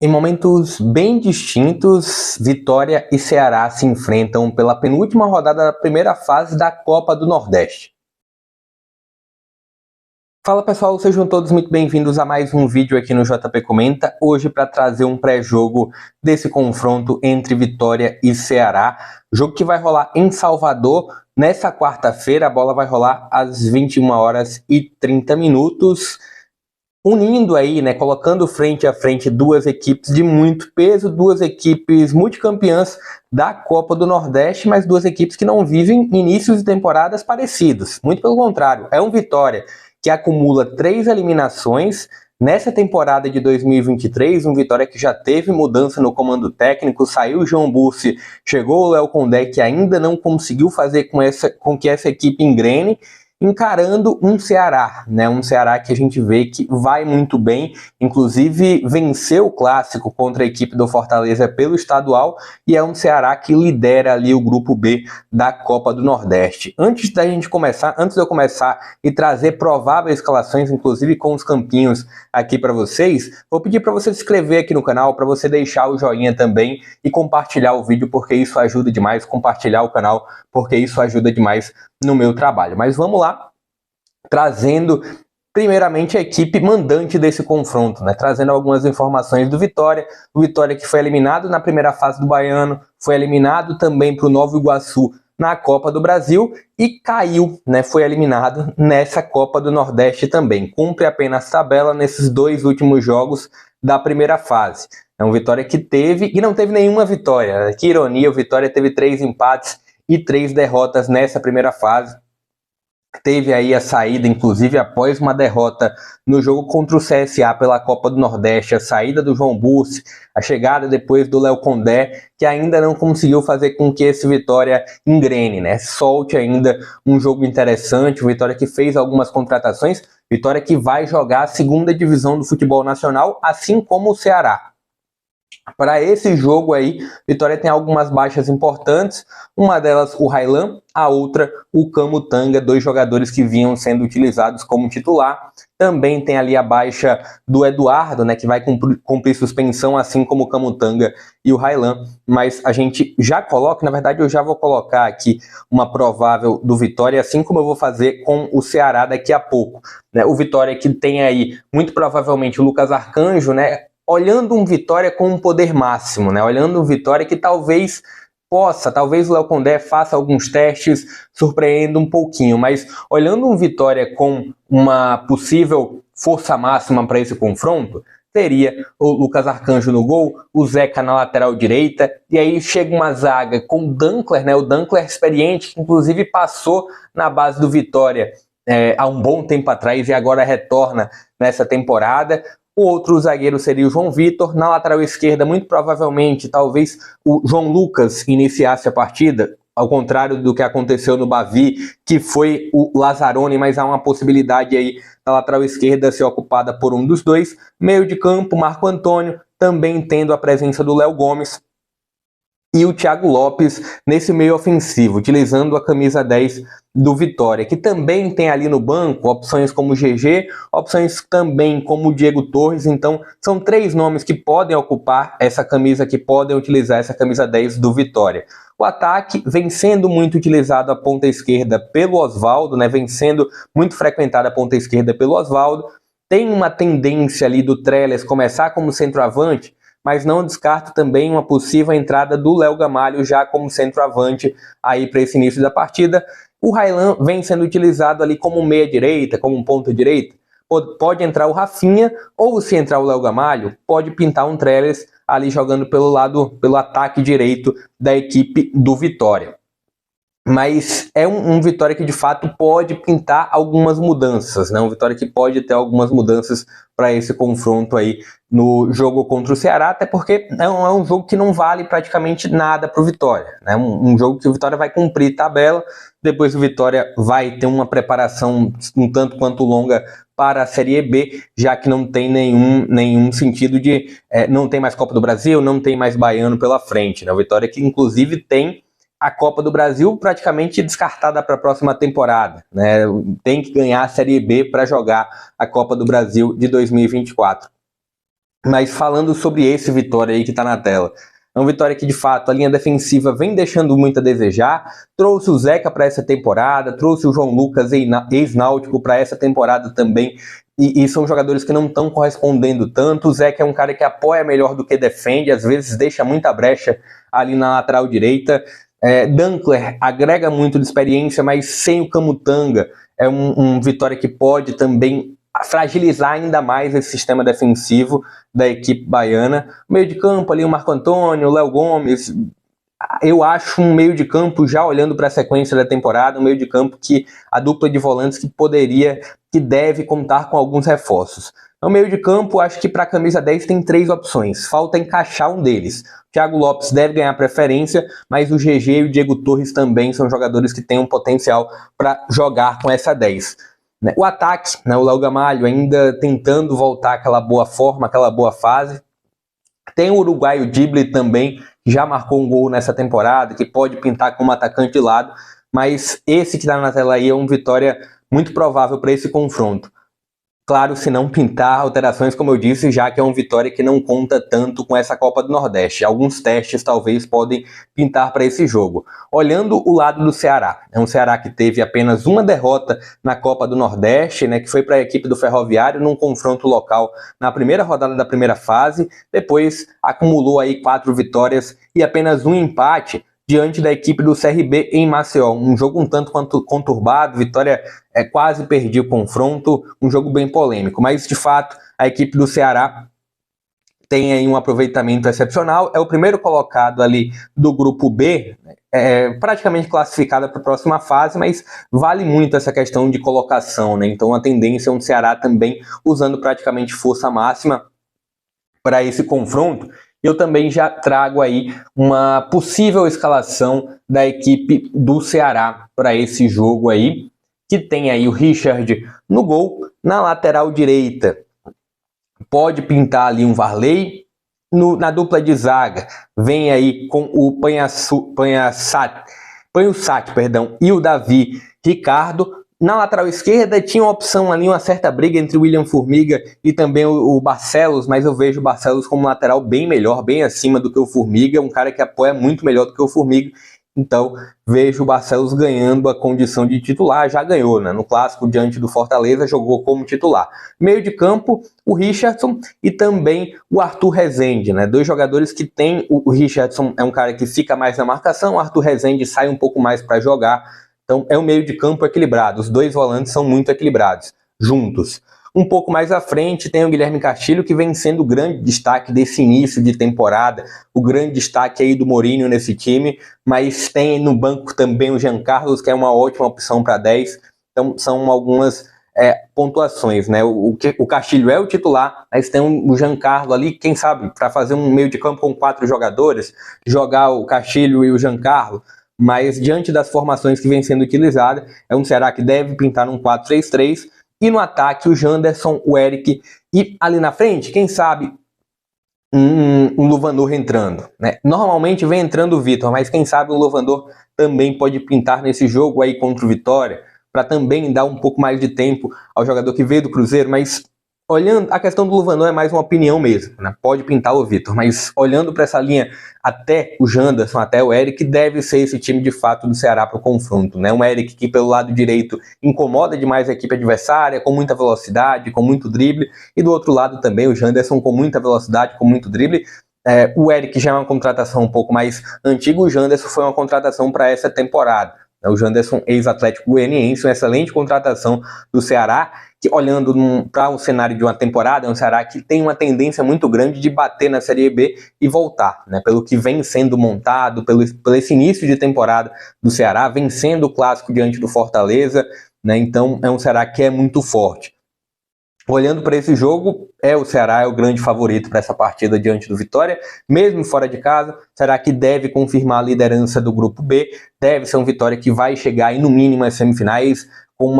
Em momentos bem distintos, Vitória e Ceará se enfrentam pela penúltima rodada da primeira fase da Copa do Nordeste. Fala pessoal, sejam todos muito bem-vindos a mais um vídeo aqui no JP Comenta, hoje para trazer um pré-jogo desse confronto entre Vitória e Ceará, jogo que vai rolar em Salvador nessa quarta-feira. A bola vai rolar às 21h30, unindo aí, né, colocando frente a frente duas equipes de muito peso, duas equipes multicampeãs da Copa do Nordeste, mas duas equipes que não vivem inícios de temporadas parecidos. Muito pelo contrário, é um Vitória que acumula 3 eliminações nessa temporada de 2023, um Vitória que já teve mudança no comando técnico, saiu o João Bussi, chegou o Léo Condé, que ainda não conseguiu fazer com que essa equipe engrene, encarando um Ceará, né? Um Ceará que a gente vê que vai muito bem, inclusive venceu o clássico contra a equipe do Fortaleza pelo estadual, e é um Ceará que lidera ali o grupo B da Copa do Nordeste. Antes de eu começar e trazer prováveis escalações, inclusive com os campinhos aqui para vocês, vou pedir para você se inscrever aqui no canal, para você deixar o joinha também e compartilhar o vídeo, porque isso ajuda demais, compartilhar o canal, porque isso ajuda demais no meu trabalho. Mas vamos lá, trazendo primeiramente a equipe mandante desse confronto, né? Trazendo algumas informações do Vitória. O Vitória que foi eliminado na primeira fase do Baiano, foi eliminado também para o Nova Iguaçu na Copa do Brasil e caiu, né? Foi eliminado nessa Copa do Nordeste também. Cumpre apenas tabela nesses 2 últimos jogos da primeira fase. É um Vitória que teve e não teve nenhuma vitória, né? Que ironia, o Vitória teve 3 empates e 3 derrotas nessa primeira fase. Teve aí a saída, inclusive após uma derrota no jogo contra o CSA pela Copa do Nordeste, a saída do João Bussi, a chegada depois do Léo Condé, que ainda não conseguiu fazer com que esse Vitória engrene, né? Solte ainda um jogo interessante, o Vitória que fez algumas contratações, Vitória que vai jogar a segunda divisão do futebol nacional, assim como o Ceará. Para esse jogo aí, Vitória tem algumas baixas importantes, uma delas o Raylan, a outra o Camutanga, 2 jogadores que vinham sendo utilizados como titular. Também tem ali a baixa do Eduardo, né, que vai cumprir suspensão, assim como o Camutanga e o Raylan, mas a gente já coloca, na verdade eu já vou colocar aqui uma provável do Vitória, assim como eu vou fazer com o Ceará daqui a pouco, né? O Vitória que tem aí, muito provavelmente, o Lucas Arcanjo, né, olhando um Vitória com um poder máximo, né? Olhando um Vitória que talvez o Léo Condé faça alguns testes, surpreenda um pouquinho, mas olhando um Vitória com uma possível força máxima para esse confronto, teria o Lucas Arcanjo no gol, o Zeca na lateral direita, e aí chega uma zaga com o Dankler, né? O Dankler experiente, que inclusive passou na base do Vitória há um bom tempo atrás e agora retorna nessa temporada. O outro zagueiro seria o João Vitor. Na lateral esquerda, muito provavelmente, talvez o João Lucas iniciasse a partida, ao contrário do que aconteceu no Bavi, que foi o Lazzaroni, mas há uma possibilidade aí da lateral esquerda ser ocupada por um dos dois. Meio de campo, Marco Antônio, também tendo a presença do Léo Gomes, e o Thiago Lopes nesse meio ofensivo, utilizando a camisa 10 do Vitória, que também tem ali no banco opções como o GG, opções também como o Diego Torres. Então são 3 nomes que podem ocupar essa camisa, que podem utilizar essa camisa 10 do Vitória. O ataque vem sendo muito utilizado a ponta esquerda pelo Oswaldo, né? Vem sendo muito frequentada a ponta esquerda pelo Oswaldo. Tem uma tendência ali do Trellis começar como centroavante, mas não descarto também uma possível entrada do Léo Gamalho já como centroavante aí para esse início da partida. O Raylan vem sendo utilizado ali como meia-direita, como ponta direita. Pode entrar o Rafinha, ou se entrar o Léo Gamalho, pode pintar um Trellis ali jogando pelo ataque direito da equipe do Vitória. Mas é um Vitória que de fato pode pintar algumas mudanças, né? Um Vitória que pode ter algumas mudanças para esse confronto aí no jogo contra o Ceará, até porque é um jogo que não vale praticamente nada para o Vitória, né? Um jogo que o Vitória vai cumprir tabela, depois o Vitória vai ter uma preparação um tanto quanto longa para a Série B, já que não tem nenhum sentido de... não tem mais Copa do Brasil, não tem mais Baiano pela frente, né? O Vitória que inclusive tem a Copa do Brasil praticamente descartada para a próxima temporada, né? Tem que ganhar a Série B para jogar a Copa do Brasil de 2024. Mas falando sobre esse Vitória aí que está na tela, é um Vitória que de fato a linha defensiva vem deixando muito a desejar. Trouxe o Zeca para essa temporada, trouxe o João Lucas, ex-Náutico, para essa temporada também. E são jogadores que não estão correspondendo tanto. O Zeca é um cara que apoia melhor do que defende, às vezes deixa muita brecha ali na lateral direita. Dankler agrega muito de experiência, mas sem o Camutanga é um Vitória que pode também fragilizar ainda mais esse sistema defensivo da equipe baiana. Meio de campo ali o Marco Antônio, o Léo Gomes. Eu acho um meio de campo, já olhando para a sequência da temporada, um meio de campo que a dupla de volantes que deve contar com alguns reforços. No meio de campo, acho que para a camisa 10 tem 3 opções, falta encaixar um deles. O Thiago Lopes deve ganhar preferência, mas o GG e o Diego Torres também são jogadores que têm um potencial para jogar com essa 10. O ataque, o Léo Gamalho ainda tentando voltar àquela boa forma, aquela boa fase. Tem o uruguaio Dibble também, que já marcou um gol nessa temporada, que pode pintar como atacante de lado, mas esse que está na tela aí é um Vitória muito provável para esse confronto. Claro, se não pintar alterações, como eu disse, já que é um Vitória que não conta tanto com essa Copa do Nordeste. Alguns testes talvez podem pintar para esse jogo. Olhando o lado do Ceará, é um Ceará que teve apenas uma derrota na Copa do Nordeste, que foi para a equipe do Ferroviário num confronto local na primeira rodada da primeira fase, depois acumulou aí 4 vitórias e apenas um empate diante da equipe do CRB em Maceió. Um jogo um tanto quanto conturbado, Vitória quase perdia o confronto, um jogo bem polêmico, mas de fato a equipe do Ceará tem aí um aproveitamento excepcional, é o primeiro colocado ali do grupo B, praticamente classificada para a próxima fase, mas vale muito essa questão de colocação, então a tendência é um Ceará também usando praticamente força máxima para esse confronto. Eu também já trago aí uma possível escalação da equipe do Ceará para esse jogo aí, que tem aí o Richard no gol, na lateral direita pode pintar ali um Varley, na dupla de zaga vem aí com o Panhussat e o Davi Ricardo. Na lateral esquerda tinha uma opção ali, uma certa briga entre o William Formiga e também o Barcelos, mas eu vejo o Barcelos como um lateral bem melhor, bem acima do que o Formiga, um cara que apoia muito melhor do que o Formiga, então vejo o Barcelos ganhando a condição de titular, já ganhou, no clássico diante do Fortaleza, jogou como titular. Meio de campo, o Richardson e também o Arthur Rezende, 2 jogadores que tem, o Richardson é um cara que fica mais na marcação, o Arthur Rezende sai um pouco mais para jogar. Então é um meio de campo equilibrado, os 2 volantes são muito equilibrados, juntos. Um pouco mais à frente tem o Guilherme Castilho, que vem sendo o grande destaque desse início de temporada, o grande destaque aí do Mourinho nesse time, mas tem no banco também o Jean Carlos, que é uma ótima opção para 10, então são algumas pontuações, O Castilho é o titular, mas tem o Jean Carlos ali, quem sabe, para fazer um meio de campo com 4 jogadores, jogar o Castilho e o Jean Carlos, mas diante das formações que vem sendo utilizadas, é um Ceará que deve pintar num 4-3-3, e no ataque o Janderson, o Eric, e ali na frente, quem sabe, um Luvandor entrando, Normalmente vem entrando o Vitor, mas quem sabe o Luvandor também pode pintar nesse jogo aí contra o Vitória, para também dar um pouco mais de tempo ao jogador que veio do Cruzeiro, mas olhando, a questão do Luvandor é mais uma opinião mesmo, pode pintar o Vitor, mas olhando para essa linha até o Janderson, até o Eric, deve ser esse time de fato do Ceará para o confronto, Um Eric que pelo lado direito incomoda demais a equipe adversária, com muita velocidade, com muito drible, e do outro lado também o Janderson com muita velocidade, com muito drible. O Eric já é uma contratação um pouco mais antiga, o Janderson foi uma contratação para essa temporada. O Janderson, ex-Atlético Goianiense, uma excelente contratação do Ceará, que olhando para um cenário de uma temporada, é um Ceará que tem uma tendência muito grande de bater na Série B e voltar, pelo que vem sendo montado, pelo esse início de temporada do Ceará, vencendo o clássico diante do Fortaleza, então é um Ceará que é muito forte. Olhando para esse jogo, o Ceará é o grande favorito para essa partida diante do Vitória, mesmo fora de casa. Será que deve confirmar a liderança do grupo B? Deve ser um Vitória que vai chegar aí no mínimo às semifinais, com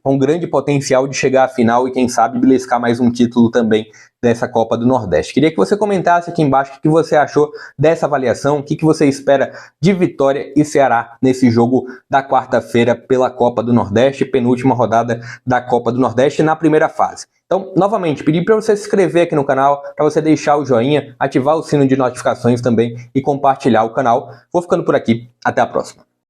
um grande potencial de chegar à final e quem sabe beliscar mais um título também dessa Copa do Nordeste. Queria que você comentasse aqui embaixo o que você achou dessa avaliação, o que você espera de Vitória e Ceará nesse jogo da quarta-feira pela Copa do Nordeste, penúltima rodada da Copa do Nordeste na primeira fase. Então Então, novamente, pedir para você se inscrever aqui no canal, para você deixar o joinha, ativar o sino de notificações também e compartilhar o canal. Vou ficando por aqui. Até a próxima.